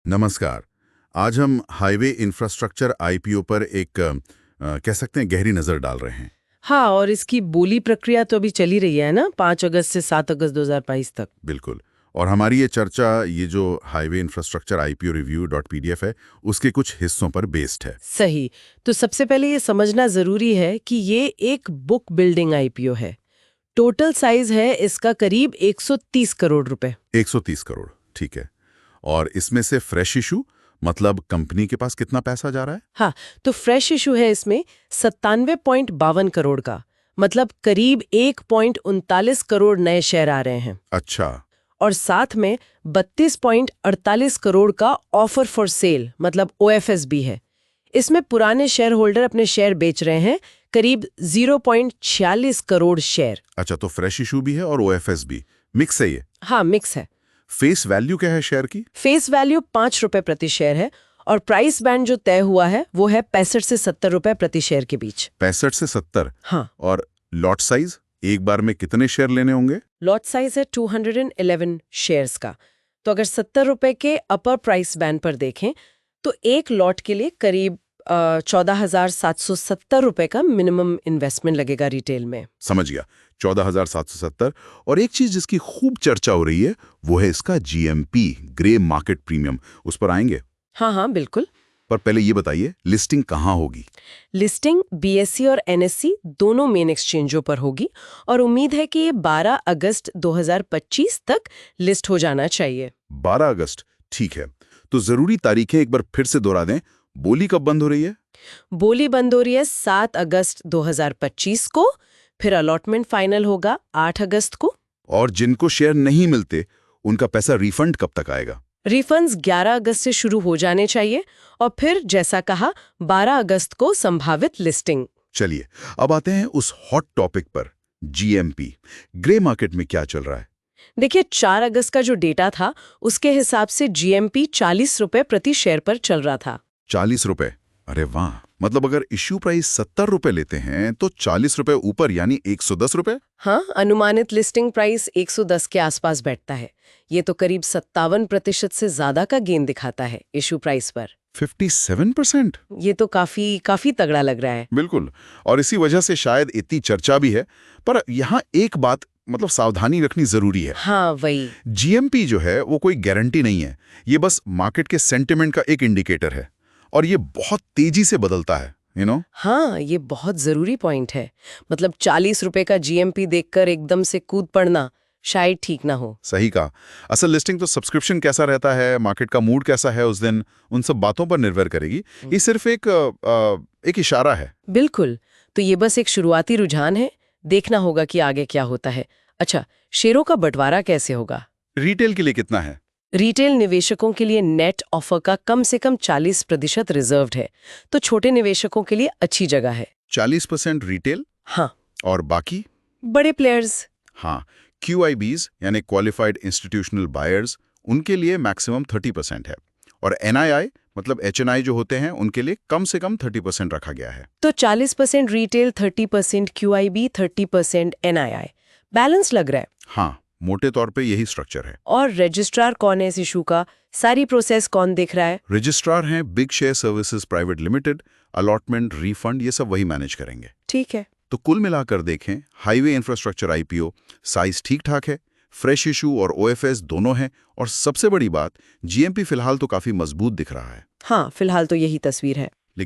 नमस्कार। आज हम हाईवे इंफ्रास्ट्रक्चर आईपीओ पर एक कह सकते हैं गहरी नज़र डाल रहे हैं। हाँ, और इसकी बोली प्रक्रिया तो अभी चली रही है ना, 5 अगस्त से 7 अगस्त 2022 तक। बिल्कुल। और हमारी ये चर्चा ये जो highway infrastructure IPO review dot PDF है उसके कुछ हिस्सों पर बेस्ड है। सही। तो सबसे पहले ये समझना जरूरी है कि ये एक बुक बिल्डिंग आईपीओ है। टोटल साइज है इसका करीब 130 करोड़ रुपए। 130 करोड़, ठीक है। और इसमें से फ्रेश इशू मतलब कंपनी के पास कितना पैसा जा रहा है? हाँ, तो फ्रेश इशू है इसमें 97.52 करोड़ का, मतलब करीब 1.39 करोड़ नए शेयर आ रहे हैं। अच्छा। और साथ में 32.48 करोड़ का ऑफर फॉर सेल मतलब ओएफएस भी है। इसमें पुराने शेयर होल्डर अपने शेयर बेच रहे हैं, करीब 0.46 करोड़ शेयर। अच्छा, तो फ्रेश इशू भी है और ओएफएस भी मिक्स है ये। हाँ, मिक्स है। फेस वैल्यू क्या है शेयर की? फेस वैल्यू 5 रुपए प्रति शेयर है और प्राइस बैंड जो तय हुआ है वो है 65 से 70 रुपए प्रति शेयर के बीच। 65 से 70। हाँ। और लॉट साइज एक बार में कितने शेयर लेने होंगे? लॉट साइज है 211 शेयर्स का। तो अगर 70 रुपए के अपर प्राइस बैंड पर देखें तो एक लॉट के लिए करीब 14,770 रुपए का मिनिमम इन्वेस्टमेंट लगेगा रिटेल में। समझ गया, 14,770। और एक चीज जिसकी खूब चर्चा हो रही है वो है इसका जीएमपी, ग्रे मार्केट प्रीमियम। उस पर आएंगे। हाँ, बिल्कुल। पर पहले ये बताइए लिस्टिंग कहाँ होगी? लिस्टिंग बीएसई और एनएसई दोनों मेन एक्सचेंजों पर होगी और उम्मीद है कि ये 12 अगस्त 2025 तक लिस्ट हो जाना चाहिए। 12 अगस्त, ठीक है। तो जरूरी तारीखें एक बार फिर से दोहरा दें। बोली कब बंद हो रही है? बोली बंद हो रही है 7 अगस्त 2025 को, फिर अलॉटमेंट फाइनल होगा 8 अगस्त को। और जिनको शेयर नहीं मिलते उनका पैसा रिफंड कब तक आएगा? रिफंड्स 11 अगस्त से शुरू हो जाने चाहिए और फिर जैसा कहा 12 अगस्त को संभावित लिस्टिंग। चलिए अब आते हैं उस हॉट टॉपिक पर, जीएमपी। ग्रे मार्केट में क्या चल रहा है? देखिए, 4 अगस्त का जो डेटा था उसके हिसाब से जीएमपी 40 रुपए प्रति शेयर पर चल रहा था। 40 रुपए? अरे वाह! मतलब अगर इश्यू प्राइस 70 रुपए लेते हैं तो 40 रुपए ऊपर यानी 110 रुपए। हाँ, अनुमानित लिस्टिंग प्राइस 110 के आसपास बैठता है। ये तो करीब 57% से ज्यादा का गेन दिखाता है इशू प्राइस पर। 57%? ये तो काफी तगड़ा लग रहा है। बिल्कुल। और इसी वजह से शायद इतनी चर्चा भी है। पर यहाँ एक बात मतलब सावधानी रखनी जरूरी है। हाँ, वही। जीएमपी जो है वो कोई गारंटी नहीं है, ये बस मार्केट के सेंटिमेंट का एक इंडिकेटर है और ये बहुत तेजी से बदलता है, यू नो। हाँ, ये बहुत जरूरी पॉइंट है। मतलब 40 रुपए का जीएमपी देखकर एकदम से कूद पड़ना शायद ठीक ना हो। सही कहा। असल लिस्टिंग तो सब्सक्रिप्शन कैसा रहता है, मार्केट का मूड कैसा है उस दिन, उन सब बातों पर निर्भर करेगी। ये सिर्फ एक इशारा है। बिल्कुल। तो ये बस एक शुरुआती रुझान है, देखना होगा कि आगे क्या होता है। अच्छा, शेयरों का बंटवारा कैसे होगा? रिटेल के लिए कितना है? रिटेल निवेशकों के लिए नेट ऑफर का कम से कम 40% रिजर्व्ड है, तो छोटे निवेशकों के लिए अच्छी जगह है। 40% रिटेल? हाँ। और बाकी? बड़े प्लेयर्स? हाँ, QIBs यानी क्वालिफाइड इंस्टीट्यूशनल बायर्स, उनके लिए मैक्सिमम 30% है। और NII मतलब HNI जो होते हैं उनके लिए कम से कम 30% रखा गया है। तो 40% रिटेल, 30% QIB, 30% NII। बैलेंस लग रहा है। हाँ, मोटे तौर पे यही स्ट्रक्चर है। और रजिस्ट्रार कौन है इस इशू का? सारी प्रोसेस कौन देख रहा है? रजिस्ट्रार हैं big share services private limited. Allotment, refund ये सब वही मैनेज करेंगे। ठीक है। तो कुल मिलाकर देखें, हाईवे इंफ्रास्ट्रक्चर आईपीओ साइज ठीक ठाक है, फ्रेश इशू और ओएफएस दोनों हैं, और सबसे बड़ी बात जीएमपी फिलहाल तो काफी मजबूत दिख रहा है। हाँ, फिलहाल तो यही तस्वीर है।